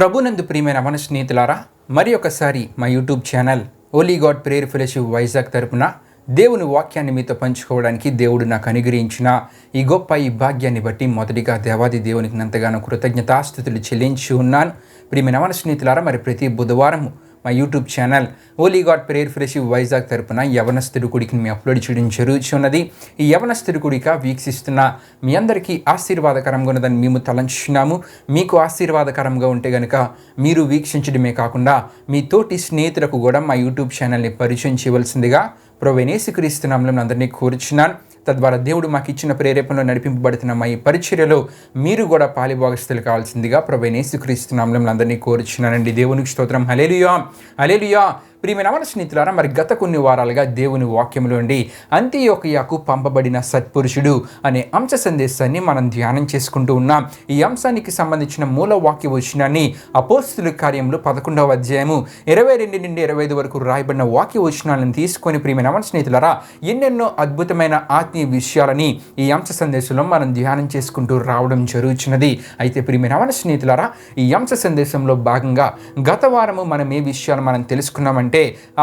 ప్రభునందు ప్రియమైన మన స్నేహితులారా, మరి ఒకసారి మా యూట్యూబ్ ఛానల్ ఓలీ గాడ్ ప్రేయర్ ఫెలోషిప్ వైజాగ్ తరపున దేవుని వాక్యాన్ని మీతో పంచుకోవడానికి దేవుడు నాకు అనుగ్రహించిన ఈ భాగ్యాన్ని బట్టి మొదటిగా దేవాది దేవునికి ఎంతగానో కృతజ్ఞతాస్తుతులు చెల్లించి ఉన్నాను. ప్రియమైన మన స్నేహితులారా, మరి ప్రతి బుధవారం మా యూట్యూబ్ ఛానల్ ఓలీ గాడ్ ప్రేయర్ ఫెలోషిప్ వైజాగ్ తరపున యవనస్తుడి కుడికి మేము అప్లోడ్ చేయడం జరుగుతున్నది. ఈ యవనస్తుడి కుడిక వీక్షిస్తున్న మీ అందరికీ ఆశీర్వాదకరంగా ఉన్నదని మేము తలంచున్నాము. మీకు ఆశీర్వాదకరంగా ఉంటే కనుక మీరు వీక్షించడమే కాకుండా మీ తోటి స్నేహితులకు కూడా మా యూట్యూబ్ ఛానల్ని పరిచయం చేయవలసిందిగా ప్రభువైన యేసుక్రీస్తు నామములో అందరినీ కోరుచున్నాను. తద్వారా దేవుడు మాకు ఇచ్చిన ప్రేరేపణలో నడిపింపబడుతున్న మా ఈ పరిచర్యలో మీరు కూడా పాలిభాగస్తులు కావాల్సిందిగా ప్రభువైన యేసుక్రీస్తు నామములో అందరినీ కోరుచున్నానండి. దేవునికి స్తోత్రం. హల్లెలూయా, హల్లెలూయా. ప్రియమైన మన స్నేహితులారా, మరి గత కొన్ని వారాలుగా దేవుని వాక్యంలో నుండి అంతియోకియాకు పంపబడిన సత్పురుషుడు అనే అంశ సందేశాన్ని మనం ధ్యానం చేసుకుంటూ ఉన్నాం. ఈ అంశానికి సంబంధించిన మూల వాక్య వచనాన్ని అపోస్తుల కార్యములు 11వ అధ్యాయము 22 నుండి 25 వరకు రాయబడిన వాక్య వచనాలను తీసుకొని ప్రియమైన మన స్నేహితులారా, ఎన్నెన్నో అద్భుతమైన ఆత్మీయ విషయాలని ఈ అంశ సందేశంలో మనం ధ్యానం చేసుకుంటూ రావడం జరుగుతున్నది. అయితే ప్రియమైన మన స్నేహితులారా, ఈ అంశ సందేశంలో భాగంగా గత వారము మనం ఏ విషయాలు మనం తెలుసుకున్నామంటే,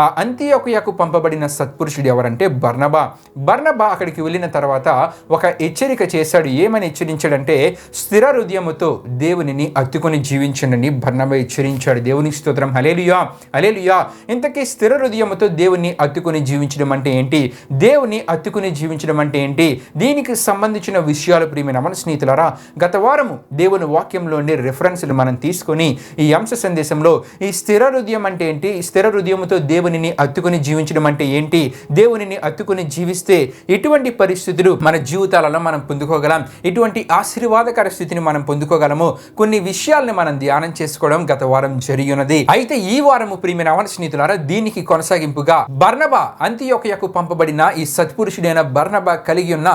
ఆ అంతియోకియాకు పంపబడిన సత్పురుషుడు ఎవరంటే బర్నబా అక్కడికి వెళ్ళిన తర్వాత ఒక హెచ్చరిక చేశాడు. ఏమని హెచ్చరించాడంటే, స్థిర హృదయముతో దేవునిని అత్తుకొని జీవించండి బర్నబా హెచ్చరించాడు. దేవునికి స్తోత్రం. హల్లెలూయా, హల్లెలూయా. ఇంతకీ స్థిర హృదయముతో దేవుని అత్తుకొని జీవించడం అంటే ఏంటి? దేవుని అత్తుకొని జీవించడం అంటే ఏంటి? దీనికి సంబంధించిన విషయాలు ప్రియమైన మన స్నేహితులారా, గత వారము దేవుని వాక్యంలోని రెఫరెన్స్లు మనం తీసుకొని ఈ అంశ సందేశంలో ఈ స్థిర హృదయం అంటే ఏంటి, ఈ స్థిర హృదయంతో దేవునిని అత్తుకొని జీవించడం అంటే ఏంటి, దేవునిని అత్తుకొని జీవిస్తే ఎటువంటి పరిస్థితులు మన జీవితాలలో మనం పొందుకోగలం, ఎటువంటి ఆశీర్వాదకర స్థితిని మనం పొందుకోగలము, కొన్ని విషయాల్ని మనం ధ్యానం చేసుకోవడం గత వారం జరిగి ఉన్నది. అయితే ఈ వారము ప్రియమైన మన స్నేహితులారా, దీనికి కొనసాగింపుగా బర్నబా అంతియోకియాకు పంపబడిన ఈ సత్పురుషుడైన బర్నబా కలిగి ఉన్న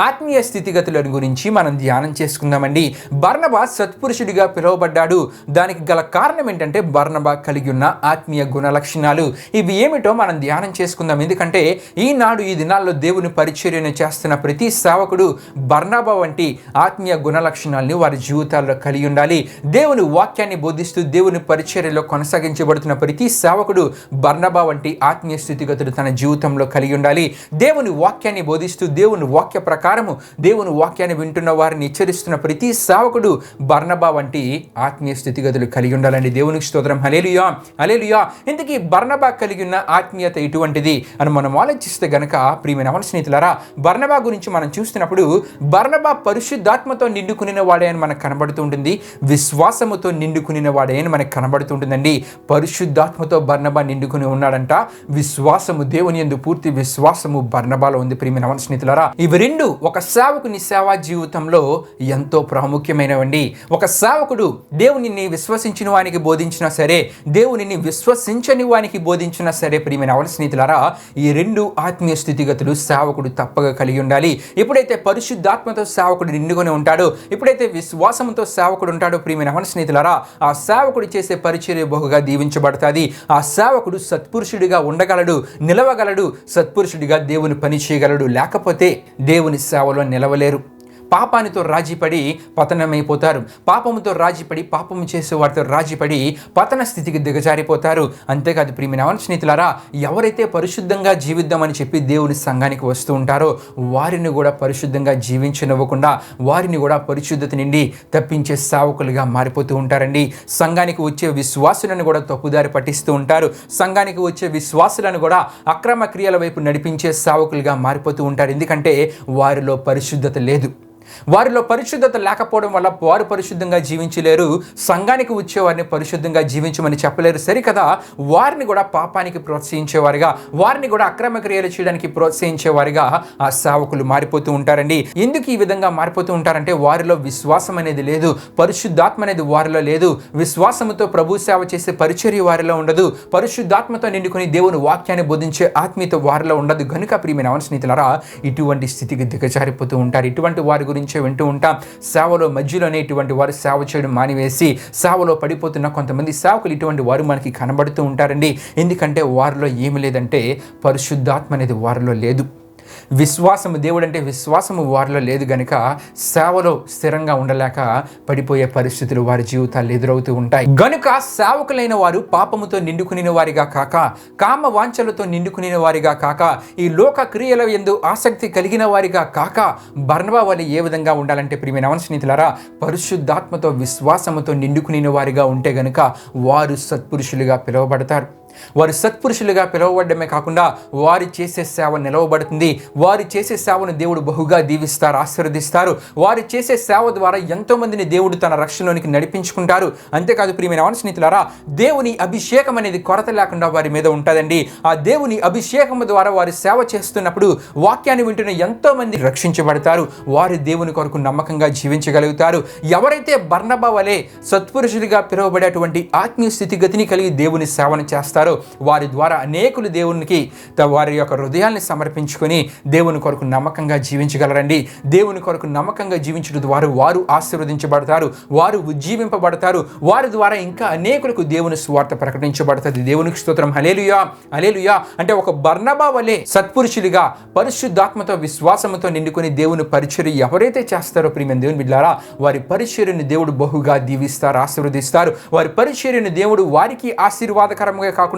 ఆత్మీయ స్థితిగతుల గురించి మనం ధ్యానం చేసుకుందామండి. బర్నబా సత్పురుషుడిగా పిలువబడ్డాడు. దానికి గల కారణం ఏంటంటే బర్నబా కలిగి ఉన్న ఆత్మీయ గుణ లక్షణాలు. ఇవి ఏమిటో మనం ధ్యానం చేసుకుందాం. ఎందుకంటే ఈనాడు ఈ దినాల్లో దేవుని పరిచర్యను చేస్తున్న ప్రతి సేవకుడు బర్నబా వంటి ఆత్మీయ గుణ లక్షణాలని వారి జీవితాల్లో కలిగి ఉండాలి. దేవుని వాక్యాన్ని బోధిస్తూ దేవుని పరిచర్యలో కొనసాగించబడుతున్న ప్రతి సేవకుడు బర్నబా వంటి ఆత్మీయ స్థితిగతులు తన జీవితంలో కలిగి ఉండాలి. దేవుని వాక్యాన్ని బోధిస్తూ దేవుని వాక్య ప్రకారము దేవుని వాక్యాన్ని వింటున్న వారిని హెచ్చరిస్తున్న ప్రతి సేవకుడు బర్నబా వంటి ఆత్మీయ స్థితిగతులు కలిగి ఉండాలండి. దేవునికి స్తోత్రం. హల్లెలూయా, హల్లెలూయా. ఇంతకీ బర్నబా కలిగి ఉన్న ఆత్మీయత ఎటువంటిది అని మనం ఆలోచిస్తే గనక ప్రియమైన మన స్నేహితులారా, బర్నబా గురించి మనం చూస్తున్నప్పుడు బర్నబా పరిశుద్ధాత్మతో నిండుకునిన వాడే అని మనకు కనబడుతూ ఉంటుంది. విశ్వాసముతో నిండుకునిన వాడే అని మనకు కనబడుతుంటుందండి. పరిశుద్ధాత్మతో బర్నబా నిండుకుని ఉన్నాడంట. విశ్వాసము, దేవుని యందు పూర్తి విశ్వాసము బర్నబాలో ఉంది. ప్రియమైన మన స్నేహితులారా, ఇవి రెండు ఒక సేవకుని సేవా జీవితంలో ఎంతో ప్రాముఖ్యమైనవండి. ఒక సేవకుడు దేవునిని విశ్వసించిన వానికి బోధించినా సరే, దేవునిని విశ్వసించని వానికి బోధించినా సరే ప్రియమైన అవన స్నేహితులారా, ఈ రెండు ఆత్మీయ స్థితిగతులు సేవకుడు తప్పగా కలిగి ఉండాలి. ఎప్పుడైతే పరిశుద్ధాత్మతో సేవకుడు నిండుకొని ఉంటాడో, ఎప్పుడైతే విశ్వాసంతో సేవకుడు ఉంటాడో ప్రియమైన అవన స్నేహితులారా, ఆ సేవకుడు చేసే పరిచర్య బహుగా దీవించబడుతుంది. ఆ సేవకుడు సత్పురుషుడిగా ఉండగలడు, నిలవగలడు, సత్పురుషుడిగా దేవుని పని చేయగలడు. లేకపోతే దేవుని సేవలో నిలవలేరు. పాపానితో రాజీపడి పతనమైపోతారు. పాపముతో రాజీపడి, పాపము చేసే వారితో రాజీపడి పతన స్థితికి దిగజారిపోతారు. అంతేకాదు ప్రియమైన స్నేహితులారా, ఎవరైతే పరిశుద్ధంగా జీవిద్దామని చెప్పి దేవుని సంఘానికి వస్తూ ఉంటారో వారిని కూడా పరిశుద్ధంగా జీవించనివ్వకుండా వారిని కూడా పరిశుద్ధత నుండి తప్పించే సేవకులుగా మారిపోతూ ఉంటారండి. సంఘానికి వచ్చే విశ్వాసులను కూడా తప్పుదారి పట్టిస్తూ ఉంటారు. సంఘానికి వచ్చే విశ్వాసులను కూడా అక్రమ క్రియల వైపు నడిపించే సేవకులుగా మారిపోతూ ఉంటారు. ఎందుకంటే వారిలో పరిశుద్ధత లేదు. వారిలో పరిశుద్ధత లేకపోవడం వల్ల వారు పరిశుద్ధంగా జీవించలేరు. సంఘానికి వచ్చేవారిని పరిశుద్ధంగా జీవించమని చెప్పలేరు. సరికదా, వారిని కూడా పాపానికి ప్రోత్సహించేవారుగా, వారిని కూడా అక్రమ క్రియలు చేయడానికి ప్రోత్సహించేవారుగా ఆ సేవకులు మారిపోతూ ఉంటారండి. ఎందుకు ఈ విధంగా మారిపోతూ ఉంటారంటే వారిలో విశ్వాసం అనేది లేదు, పరిశుద్ధాత్మ అనేది వారిలో లేదు. విశ్వాసంతో ప్రభు సేవ చేసే పరిచర్య వారిలో ఉండదు. పరిశుద్ధాత్మతో నిండుకొని దేవుని వాక్యాన్ని బోధించే ఆత్మీయత వారిలో ఉండదు. గనుక ప్రియమైన స్నేహితులారా, ఇటువంటి స్థితికి దిగజారిపోతూ ఉంటారు. ఇటువంటి వారి గురించే వింటూ ఉంటాం. సేవలో మధ్యలోనే ఇటువంటి వారు సేవ చేయడం మానివేసి సేవలో పడిపోతున్న కొంతమంది సేవకులు ఇటువంటి వారు మనకి కనబడుతూ ఉంటారండి. ఎందుకంటే వారిలో ఏమి లేదంటే పరిశుద్ధాత్మ అనేది వారిలో లేదు. విశ్వాసము, దేవుడు అంటే విశ్వాసము వారిలో లేదు గనుక సేవలో స్థిరంగా ఉండలేక పడిపోయే పరిస్థితులు వారి జీవితాల్లో ఎదురవుతూ ఉంటాయి. గనుక సేవకులైన వారు పాపముతో నిండుకుని వారిగా కాక, కామ వాంఛలతో నిండుకుని వారిగా కాక, ఈ లోక క్రియల యందు ఆసక్తి కలిగిన వారిగా కాక, బర్నబా వలె ఏ విధంగా ఉండాలంటే ప్రియమైన స్నేహితులారా, పరిశుద్ధాత్మతో విశ్వాసముతో నిండుకుని వారిగా ఉంటే గనుక వారు సత్పురుషులుగా పిలువబడతారు. వారు సత్పురుషులుగా పిలువబడమే కాకుండా వారు చేసే సేవ నిలవబడుతుంది. వారు చేసే సేవను దేవుడు బహుగా దీవిస్తారు, ఆశీర్వదిస్తారు. వారు చేసే సేవ ద్వారా ఎంతో మందిని దేవుడు తన రక్షణలోనికి నడిపించుకుంటారు. అంతేకాదు ప్రియమైన స్నేహితులారా, దేవుని అభిషేకం అనేది కొరత లేకుండా వారి మీద ఉంటుందండి. ఆ దేవుని అభిషేకం ద్వారా వారు సేవ చేస్తున్నప్పుడు వాక్యాన్ని వింటున్న ఎంతో మంది రక్షించబడతారు. వారు దేవుని కొరకు నమ్మకంగా జీవించగలుగుతారు. ఎవరైతే బర్నబా వలె సత్పురుషులుగా పిలువబడేటువంటి ఆత్మీయ స్థితిగతిని కలిగి దేవుని సేవను చేస్తారు, వారి ద్వారా అనేకులు దేవునికి వారి యొక్క హృదయాల్ని సమర్పించుకొని దేవుని కొరకు నమ్మకంగా జీవించగలరండి. దేవుని కొరకు నమ్మకంగా జీవించడం ద్వారా వారు ఆశీర్వదించబడతారు, వారు ఉజ్జీవింపబడతారు. వారి ద్వారా ఇంకా అనేకులకు దేవుని సువార్త ప్రకటించబడుతుంది. దేవునికి స్తోత్రం. హల్లెలూయా, హల్లెలూయా. అంటే ఒక బర్నబా వలె సత్పురుషులుగా పరిశుద్ధాత్మతో విశ్వాసంతో నిండుకొని దేవుని పరిచర్య ఎవరైతే చేస్తారో ప్రియమైన దేవుని బిడ్డలారా, వారి పరిచర్యను దేవుడు బహుగా దీవిస్తారు, ఆశీర్వదిస్తారు. వారి పరిచర్యను దేవుడు వారికి ఆశీర్వాదకరంగా కాకుండా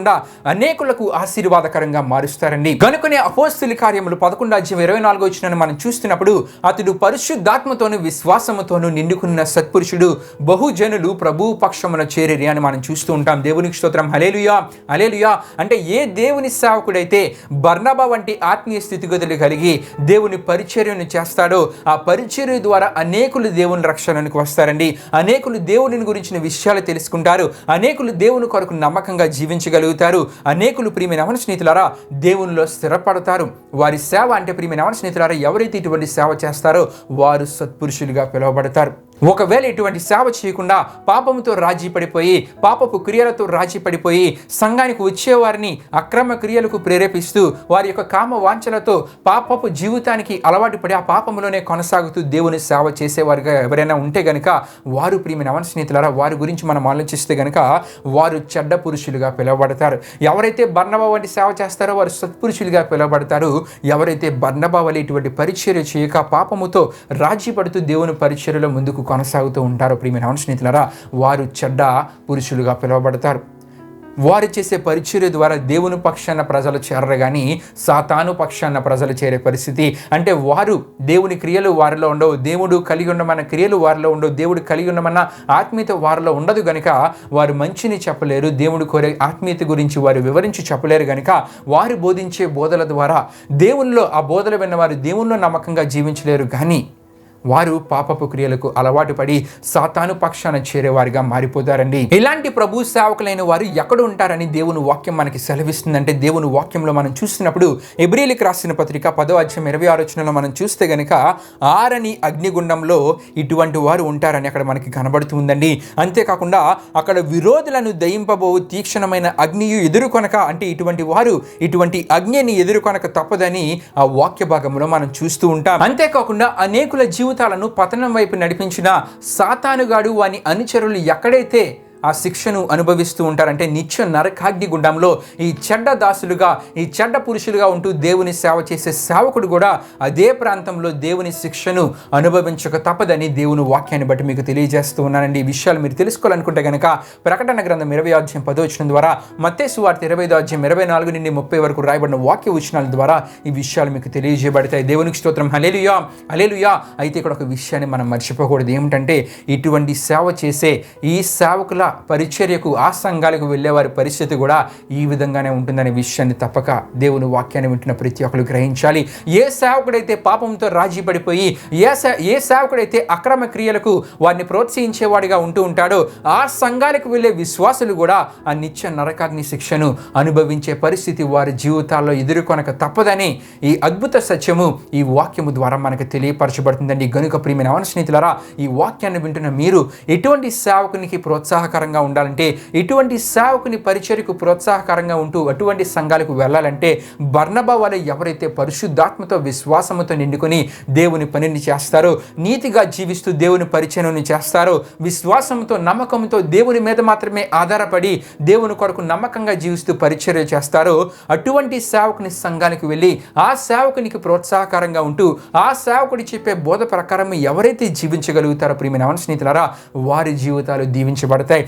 అనేకులకు ఆశీర్వాదకరంగా మారుస్తారండి. కనుకనే అపోస్తలుల కార్యములు 11:24 మనం చూస్తున్నప్పుడు, అతడు పరిశుద్ధాత్మతోను విశ్వాసముతోను నిండుకున్న సత్పురుషుడు, బహుజనులు ప్రభు పక్షమున చేరిరి అని మనం చూస్తూ ఉంటాం. దేవునికి స్తోత్రం. హల్లెలూయా, హల్లెలూయా. అంటే ఏ దేవుని సేవకుడైతే బర్నబా వంటి ఆత్మీయ స్థితిగతులు కలిగి దేవుని పరిచర్యను చేస్తాడో, ఆ పరిచర్య ద్వారా అనేకులు దేవుని రక్షణకు వస్తారండి. అనేకులు దేవుని గురించిన విషయాలు తెలుసుకుంటారు. అనేకులు దేవుని కొరకు నమ్మకంగా జీవించగలుగుతారు. అనేకులు ప్రియమైన స్నేహితులారా దేవునిలో స్థిరపడతారు. వారి సేవ అంటే ప్రియమైన స్నేహితులారా, ఎవరైతే ఇటువంటి సేవ చేస్తారో వారు సత్పురుషులుగా పిలువబడతారు. ఒకవేళ ఇటువంటి సేవ చేయకుండా పాపముతో రాజీ పడిపోయి, పాపపు క్రియలతో రాజీ పడిపోయి, సంఘానికి వచ్చేవారిని అక్రమ క్రియలకు ప్రేరేపిస్తూ, వారి యొక్క కామ వాంఛలతో పాపపు జీవితానికి అలవాటు పడి ఆ పాపంలోనే కొనసాగుతూ దేవుని సేవ చేసేవారుగా ఎవరైనా ఉంటే గనుక వారు ప్రియమైన స్నేహితులారా, వారి గురించి మనం ఆలోచిస్తే గనుక వారు చెడ్డ పురుషులుగా పిలువబడతారు. ఎవరైతే బర్నబా వంటి సేవ చేస్తారో వారు సత్పురుషులుగా పిలువబడతారు. ఎవరైతే బర్నబా వలె ఇటువంటి పరిచర్య చేయక పాపముతో రాజీ పడుతూ దేవుని పరిచర్యలో ముందుకు కొనసాగుతూ ఉంటారో ప్రియమైన స్నేహితులారా, వారు చెడ్డ పురుషులుగా పిలువబడతారు. వారు చేసే పరిచర్య ద్వారా దేవుని పక్షాన ప్రజలు చేరరు కానీ సాతాను పక్షాన ప్రజలు చేరే పరిస్థితి. అంటే వారు దేవుని క్రియలు వారిలో ఉండవు, దేవుడు కలిగి ఉండమన్న క్రియలు వారిలో ఉండవు, దేవుడు కలిగి ఉండమన్న ఆత్మీయత వారిలో ఉండదు గనుక వారు మంచిని చెప్పలేరు. దేవుడు కోరే ఆత్మీయత గురించి వారు వివరించి చెప్పలేరు గనుక వారు బోధించే బోధల ద్వారా దేవునిలో ఆ బోధలు విన్న వారు దేవునిలో నమ్మకంగా జీవించలేరు. కానీ వారు పాపపు క్రియలకు అలవాటు పడి సాతాను పక్షాన చేరేవారిగా మారిపోతారండి. ఇలాంటి ప్రభు సేవకులైన వారు ఎక్కడ ఉంటారని దేవుని వాక్యం మనకి సెలవిస్తుందంటే, దేవుని వాక్యంలో మనం చూస్తున్నప్పుడు హెబ్రీయులకు రాసిన పత్రిక 10:26 మనం చూస్తే గనుక ఆరని అగ్నిగుండంలో ఇటువంటి వారు ఉంటారని అక్కడ మనకి కనబడుతుందండి. అంతేకాకుండా అక్కడ విరోధులను దయింపబో తీక్షణమైన అగ్నియు ఎదుర్కొనక, అంటే ఇటువంటి వారు ఇటువంటి అగ్నిని ఎదుర్కొనక తప్పదని ఆ వాక్య భాగంలో మనం చూస్తూ ఉంటాం. అంతేకాకుండా అనేకుల జీవితాలను పతనం వైపు నడిపించిన సాతానుగాడు వాని అనుచరులు ఎక్కడైతే ఆ శిక్షను అనుభవిస్తూ ఉంటారంటే నిత్య నరకాగ్ని గుండంలో ఈ చెడ్డ దాసులుగా, ఈ చెడ్డ పురుషులుగా ఉంటూ దేవుని సేవ చేసే సేవకుడు కూడా అదే ప్రాంతంలో దేవుని శిక్షను అనుభవించక తప్పదని దేవుని వాక్యాన్ని బట్టి మీకు తెలియజేస్తూ ఉన్నానండి. ఈ విషయాలు మీరు తెలుసుకోవాలనుకుంటే కనుక ప్రకటన గ్రంథం 20:10 ద్వారా, మత్తయి సువార్త 25:24-30 వరకు రాయబడిన వాక్య వచనాల ద్వారా ఈ విషయాలు మీకు తెలియజేయబడతాయి. దేవునికి స్తోత్రం. హల్లెలూయా, హల్లెలూయా. అయితే ఇక్కడ ఒక విషయాన్ని మనం మర్చిపోకూడదు. ఏమిటంటే ఇటువంటి సేవ చేసే ఈ సేవకుల పరిచర్యకు, ఆ సంఘాలకు వెళ్ళేవారి పరిస్థితి కూడా ఈ విధంగానే ఉంటుందనే విషయాన్ని తప్పక దేవుని వాక్యాన్ని వింటున్న ప్రతి ఒక్కరు గ్రహించాలి. ఏ సేవకుడైతే పాపంతో రాజీ పడిపోయి, ఏ సేవకుడైతే అక్రమ క్రియలకు వారిని ప్రోత్సహించేవాడిగా ఉంటూ ఉంటాడో ఆ సంఘాలకు వెళ్ళే విశ్వాసులు కూడా ఆ నిత్య నరకాగ్ని శిక్షను అనుభవించే పరిస్థితి వారి జీవితాల్లో ఎదుర్కొనక తప్పదని ఈ అద్భుత సత్యము ఈ వాక్యము ద్వారా మనకు తెలియపరచబడుతుందండి. గనుక ప్రియమైన స్నేహితులారా, ఈ వాక్యాన్ని వింటున్న మీరు ఎటువంటి సేవకునికి ప్రోత్సాహకరంగా ప్రోత్సాహకరంగా ఉండాలంటే, ఇటువంటి సేవకుని పరిచర్యకు ప్రోత్సాహకరంగా ఉంటూ అటువంటి సంఘాలకు వెళ్ళాలంటే బర్నబా వలె ఎవరైతే పరిశుద్ధాత్మతో విశ్వాసముతో నిండుకొని దేవుని పనిని చేస్తారో, నీతిగా జీవిస్తూ దేవుని పరిచర్యను చేస్తారో, విశ్వాసంతో నమ్మకంతో దేవుని మీద మాత్రమే ఆధారపడి దేవుని కొరకు నమ్మకంగా జీవిస్తూ పరిచర్య చేస్తారో, అటువంటి సేవకుని సంఘానికి వెళ్ళి ఆ సేవకునికి ప్రోత్సాహకరంగా ఉంటూ ఆ సేవకుడి చెప్పే బోధ ప్రకారం ఎవరైతే జీవించగలుగుతారో ప్రియమైన స్నేహితులారా, వారి జీవితాలు దీవించబడతాయి.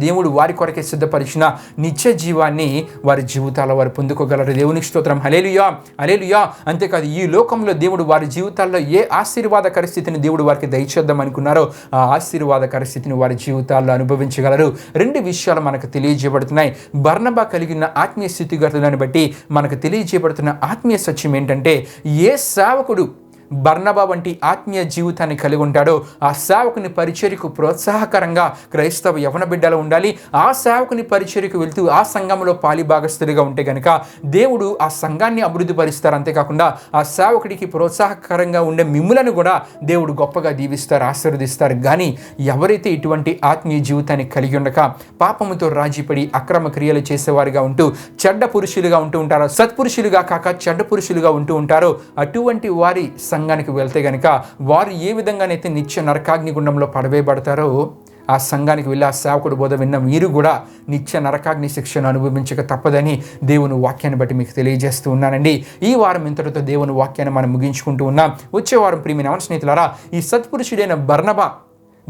దేవుడు వారి కొరకే సిద్ధపరిచిన నిత్య జీవాన్ని వారి జీవితాల్లో వారు పొందుకోగలరు. దేవునికి స్తోత్రం. హల్లెలూయా, హల్లెలూయా. అంతేకాదు, ఈ లోకంలో దేవుడు వారి జీవితాల్లో ఏ ఆశీర్వాదకర స్థితిని దేవుడు వారికి దయచేద్దాం అనుకున్నారో ఆ ఆశీర్వాదకర స్థితిని వారి జీవితాల్లో అనుభవించగలరు. రెండు విషయాలు మనకు తెలియజేయబడుతున్నాయి. బర్నబా కలిగిన ఆత్మీయ స్థితిగతులను బట్టి మనకు తెలియజేయబడుతున్న ఆత్మీయ సత్యం ఏంటంటే, ఏ సేవకుడు బర్నబా వంటి ఆత్మీయ జీవితాన్ని కలిగి ఉంటాడో ఆ సేవకుని పరిచర్యకు ప్రోత్సాహకరంగా క్రైస్తవ యవన బిడ్డలు ఉండాలి. ఆ సేవకుని పరిచర్యకు వెళ్తూ ఆ సంఘంలో పాలిభాగస్తులుగా ఉంటే గనక దేవుడు ఆ సంఘాన్ని అభివృద్ధి పరుస్తారు. అంతేకాకుండా ఆ సేవకుడికి ప్రోత్సాహకరంగా ఉండే మిమ్ములను కూడా దేవుడు గొప్పగా దీవిస్తారు, ఆశీర్వదిస్తారు. కానీ ఎవరైతే ఇటువంటి ఆత్మీయ జీవితాన్ని కలిగి ఉండక పాపముతో రాజీపడి అక్రమ క్రియలు చేసేవారుగా ఉంటూ చెడ్డ పురుషులుగా ఉంటూ ఉంటారో, సత్పురుషులుగా కాక చెడ్డ పురుషులుగా ఉంటూ ఉంటారో, అటువంటి వారి సంఘానికి వెళ్తే గనక వారు ఏ విధంగానైతే నిత్య నరకాగ్ని గుండంలో పడవేయబడతారో, ఆ సంఘానికి వెళ్ళి ఆ సేవకుడు బోధ విన్న మీరు కూడా నిత్య నరకాగ్ని శిక్షను అనుభవించక తప్పదని దేవుని వాక్యాన్ని బట్టి మీకు తెలియజేస్తూ ఉన్నానండి. ఈ వారం ఇంతటితో దేవుని వాక్యాన్ని మనం ముగించుకుంటూ ఉన్నాం. వచ్చే వారం ప్రియమైన స్నేహితులారా, ఈ సత్పురుషుడైన బర్నబా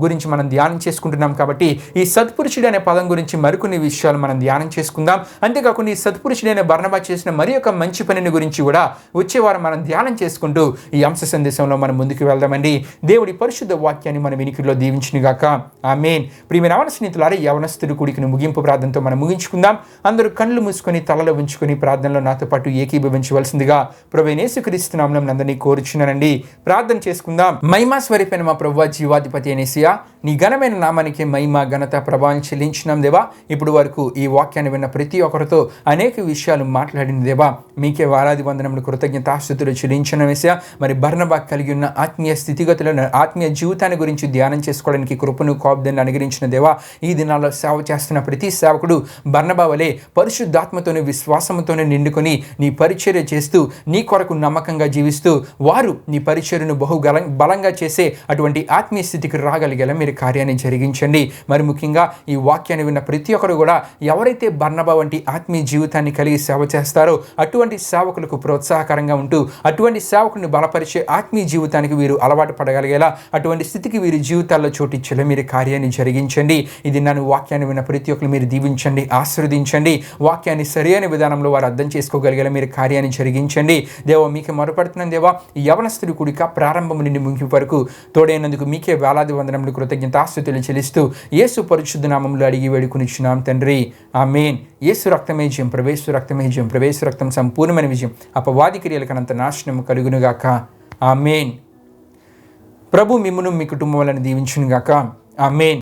గురించి మనం ధ్యానం చేసుకుంటున్నాం కాబట్టి ఈ సత్పురుషుడు అనే పదం గురించి మరికొన్ని విషయాలు మనం ధ్యానం చేసుకుందాం. అంతేకాకుండా ఈ సత్పురుషుడైన బర్నబా చేసిన మరి ఒక మంచి పనిని గురించి కూడా వచ్చే వారం మనం ధ్యానం చేసుకుంటూ ఈ అంశ సందేశంలో మనం ముందుకు వెళ్దామండి. దేవుడి పరిశుద్ధ వాక్యాన్ని మన వినికిడిలో దీవించునుగాక. ఆమేన్. ప్రియమైన స్నేహితులారా, యవనస్తుడి కూడికను ముగింపు ప్రార్థనతో మనం ముగించుకుందాం. అందరూ కళ్ళు మూసుకొని తలలో ఉంచుకొని ప్రార్థనలో నాతో పాటు ఏకీభవించవలసిందిగా ప్రభువైన యేసుక్రీస్తు నామమున అందరినీ కోరుచున్నానండి. ప్రార్థన చేసుకుందాం. మహిమా స్వరూపైన మా ప్రభువా, జీవాధిపతి అనేసి నీ ఘనమైన నామానికి మహిమ ఘనత ప్రభావం చెల్లించినాం దేవా. ఇప్పుడు వరకు ఈ వాక్యాన్ని విన్న ప్రతి ఒక్కరితో అనేక విషయాలు మాట్లాడిన దేవా, మీకే వారాది వందనములు కృతజ్ఞతాస్తుతులు చెల్లించిన వేసా. మరి బర్నబా కలిగి ఉన్న ఆత్మీయ స్థితిగతులను, ఆత్మీయ జీవితాన్ని గురించి ధ్యానం చేసుకోవడానికి కృపను కాపుదలను అనుగ్రహించిన దేవా. ఈ దినాల్లో సేవ చేస్తున్న ప్రతి సేవకుడు బర్నబా వలె పరిశుద్ధాత్మతోనే విశ్వాసంతోనే నిండుకొని నీ పరిచర్య చేస్తూ నీ కొరకు నమ్మకంగా జీవిస్తూ వారు నీ పరిచర్యను బలంగా చేసే అటువంటి ఆత్మీయ స్థితికి రాగలిగేలా మీరు కార్యాన్ని జరిగించండి. మరి ముఖ్యంగా ఈ వాక్యాన్ని విన్న ప్రతి ఒక్కరు కూడా ఎవరైతే బర్నబా వంటి ఆత్మీయ జీవితాన్ని కలిగి సేవ చేస్తారో అటువంటి సేవకులకు ప్రోత్సాహకరంగా ఉంటూ అటువంటి సేవకుని బలపరిచే ఆత్మీయ జీవితానికి వీరు అలవాటు పడగలిగేలా అటువంటి స్థితికి వీరి జీవితాల్లో చోటిచ్చేలా మీరు కార్యాన్ని జరిగించండి. ఇది నన్ను వాక్యాన్ని విన్న ప్రతి ఒక్కరు మీరు దీవించండి, ఆశీర్వదించండి. వాక్యాన్ని సరైన విధానంలో వారు అర్థం చేసుకోగలిగేలా మీరు కార్యాన్ని జరిగించండి. దేవా, మీకే మొరపెడుతున్నాను దేవా. ఈ యవనస్తుడి కూడిక ప్రారంభం నుండి ముగింపు వరకు తోడైనందుకు మీకే వేలాది వందనములు కృతజ్ఞతాస్తుతులు చెల్లిస్తూ యేసు పరిశుద్ధ నామములో అడిగి వేడుకొనిచున్నాం తండ్రి. ఆమేన్. యేసు రక్తమే జయం, ప్రవేశ రక్తమే జయం, ప్రవేశ రక్తం సంపూర్ణమైన విజయం, అపవాది క్రియలకనంత నాశనం కలుగునుగాక. ఆమేన్. ప్రభు మిమ్మును మీ కుటుంబం వలన దీవించునుగాక. ఆమేన్.